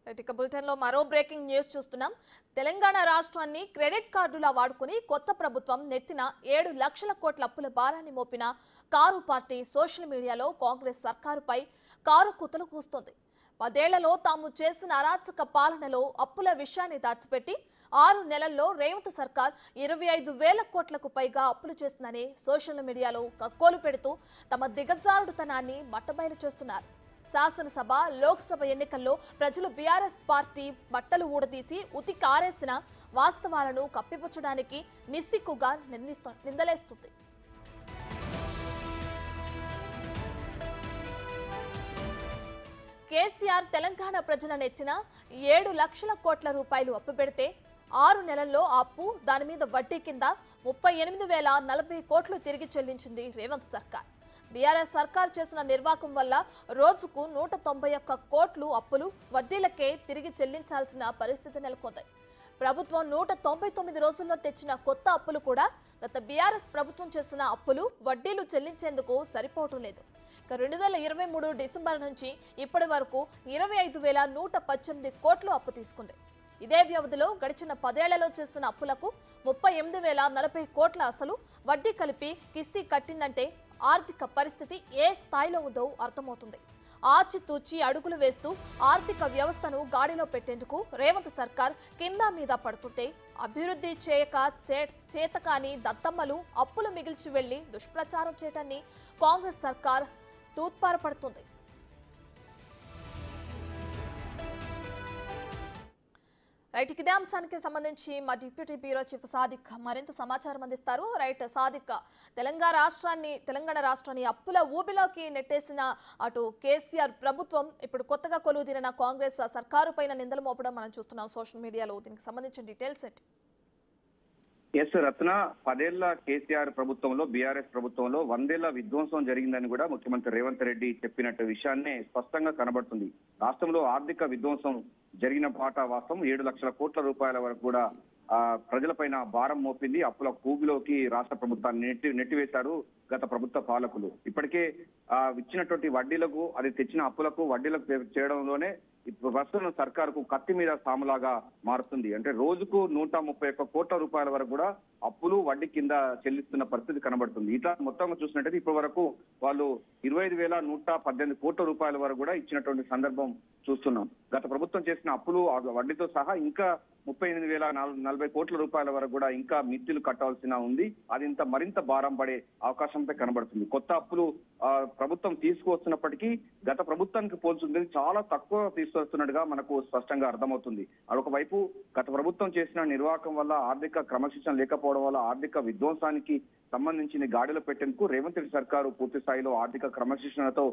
ఇక బులెటిన్ లో మరో బ్రేకింగ్ న్యూస్ చూస్తున్నాం. తెలంగాణ రాష్ట్రాన్ని క్రెడిట్ కార్డులా వాడుకుని కొత్త ప్రభుత్వం నెత్తిన 7 లక్షల కోట్ల అప్పుల భారాన్ని మోపిన కారు పార్టీ సోషల్ మీడియాలో కాంగ్రెస్ సర్కారుపై కారు కుతలు కూస్తోంది. 10 ఏళ్లలో తాము చేసిన అరాచక పాలనలో అప్పుల విషయాన్ని దాచిపెట్టి 6 నెలల్లో రేవంత్ సర్కార్ 25,000 కోట్లకు పైగా అప్పులు చేసిందని సోషల్ మీడియాలో కక్కోలు పెడుతూ తమ దిగజారుడుతనాన్ని బట్టబయలు చేస్తున్నారు. శాసనసభ లోక్సభ ఎన్నికల్లో ప్రజలు బీఆర్ఎస్ పార్టీ బట్టలు ఊడదీసి ఉతికారేసిన వాస్తవాలను కప్పిపుచ్చడానికి నిస్సిగ్గుగా నిందలేస్తుంది. కేసీఆర్ తెలంగాణ ప్రజల నెత్తిన 7 లక్షల కోట్ల రూపాయలు అప్పు పెడితే 6 నెలల్లో ఆ అప్పు దాని మీద వడ్డీ కింద 38,040 కోట్లు తిరిగి చెల్లించింది రేవంత్ సర్కార్. బీఆర్ఎస్ సర్కార్ చేసిన నిర్వాకం వల్ల రోజుకు 191 కోట్లు అప్పులు వడ్డీలకే తిరిగి చెల్లించాల్సిన పరిస్థితి నెలకొంది. ప్రభుత్వం 199 రోజుల్లో తెచ్చిన కొత్త అప్పులు కూడా గత బీఆర్ఎస్ ప్రభుత్వం చేసిన అప్పులు వడ్డీలు చెల్లించేందుకు సరిపోవటం లేదు. 2023 డిసెంబర్ నుంచి ఇప్పటి వరకు 25,118 కోట్లు అప్పు తీసుకుంది. ఇదే వ్యవధిలో గడిచిన 10 ఏళ్లలో చేసిన అప్పులకు 38,040 కోట్ల అసలు వడ్డీ కలిపి కిస్తీ కట్టిందంటే ఆర్థిక పరిస్థితి ఏ స్థాయిలో ఉందో అర్థమవుతుంది. ఆచితూచి అడుగులు వేస్తూ ఆర్థిక వ్యవస్థను గాడిలో పెట్టేందుకు రేవంత్ సర్కార్ కింద మీద పడుతుంటే అభివృద్ధి చేయక చేతకాని దత్తమ్మలు అప్పులు మిగిల్చి వెళ్లి దుష్ప్రచారం చేయటాన్ని కాంగ్రెస్ సర్కార్ తూత్పారపడుతుంది. రైట్, ఇదే అంశానికి సంబంధించి మా డిప్యూటీ బ్యూరో చీఫ్ సాదిక్ మరింత సమాచారం అందిస్తారు. రైట్ సాదిక్, తెలంగాణ రాష్ట్రాన్ని అప్పుల ఊబిలోకి నెట్టేసిన అటు కేసీఆర్ ప్రభుత్వం ఇప్పుడు కొత్తగా కొలువుదీరిన కాంగ్రెస్ సర్కారు పైన నిందలు మోపడం మనం చూస్తున్నాం సోషల్ మీడియాలో. దీనికి సంబంధించిన డీటెయిల్స్ ఏంటి? ఎస్ రత్న, 10 ఏళ్ల కేసీఆర్ ప్రభుత్వంలో బీఆర్ఎస్ ప్రభుత్వంలో 100 ఏళ్ల విధ్వంసం జరిగిందని కూడా ముఖ్యమంత్రి రేవంత్ రెడ్డి చెప్పినట్టు విషయాన్ని స్పష్టంగా కనబడుతుంది. రాష్ట్రంలో ఆర్థిక విధ్వంసం జరిగిన పాట వాస్తవం. 7 లక్షల కోట్ల రూపాయల వరకు కూడా ప్రజలపైన భారం మోపింది. అప్పుల కూబిలోకి రాష్ట్ర ప్రభుత్వాన్ని నెట్టివేశారు గత ప్రభుత్వ పాలకులు. ఇప్పటికే ఇచ్చినటువంటి వడ్డీలకు, అది తెచ్చిన అప్పులకు వడ్డీలకు చేయడంలోనే ఇప్పుడు ప్రస్తుతం సర్కారుకు కత్తి మీద సాములాగా మారుతుంది. అంటే రోజుకు 131 కోట్ల రూపాయల వరకు కూడా అప్పులు వడ్డీ కింద చెల్లిస్తున్న పరిస్థితి కనబడుతుంది. ఇట్లా మొత్తంగా చూసినట్టయితే ఇప్పటి వరకు వాళ్ళు 25,118 కోట్ల రూపాయల వరకు కూడా ఇచ్చినటువంటి సందర్భం చూస్తున్నాం. గత ప్రభుత్వం చేసిన అప్పులు వడ్డీతో సహా ఇంకా 38,040 కోట్ల రూపాయల వరకు కూడా ఇంకా మిత్తులు కట్టాల్సిన ఉంది. అది మరింత భారం పడే అవకాశంపై కనబడుతుంది. కొత్త అప్పులు ప్రభుత్వం తీసుకువస్తున్నప్పటికీ గత ప్రభుత్వానికి పోల్చుంది చాలా తక్కువ తీసుకొస్తున్నట్టుగా మనకు స్పష్టంగా అర్థమవుతుంది. ఒకవైపు గత ప్రభుత్వం చేసిన నిర్వాహకం వల్ల, ఆర్థిక క్రమశిక్షణ లేకపోవడం వల్ల ఆర్థిక విధ్వంసానికి సంబంధించిన గాడిలో పెట్టేందుకు రేవంత్ రెడ్డి సర్కారు పూర్తి స్థాయిలో ఆర్థిక క్రమశిక్షణతో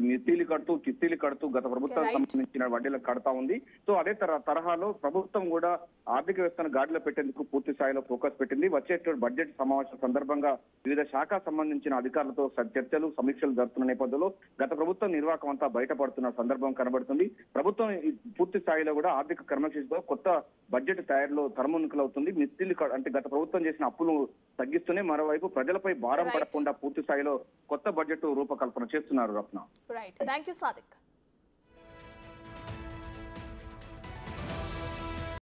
మిత్తిలు కడుతూ కిస్తీలు కడుతూ గత ప్రభుత్వానికి సంబంధించిన వడ్డీలకు కడతా ఉంది. సో అదే తరహాలో ప్రభుత్వం కూడా ఆర్థిక వ్యవస్థను గాడిలో పెట్టేందుకు పూర్తి స్థాయిలో ఫోకస్ పెట్టింది. వచ్చేటువంటి బడ్జెట్ సమావేశం సందర్భంగా వివిధ శాఖకు సంబంధించిన అధికారులతో చర్చలు, సమీక్షలు జరుపుతున్న నేపథ్యంలో గత ప్రభుత్వం నిర్వాహకం అంతా బయటపడుతున్న సందర్భం కనబడుతుంది. ప్రభుత్వం పూర్తి స్థాయిలో కూడా ఆర్థిక క్రమశిక్షణతో కొత్త బడ్జెట్ తయారీలో తరమునుకలవుతుంది. మిత్తిలు అంటే గత ప్రభుత్వం చేసిన అప్పులు తగ్గిస్తూనే మరోవైపు ప్రజలపై భారం పడకుండా పూర్తి స్థాయిలో కొత్త బడ్జెట్ రూపకల్పన చేస్తున్నారు. రత్న, రైట్, థాంక్యూ సాదిక్.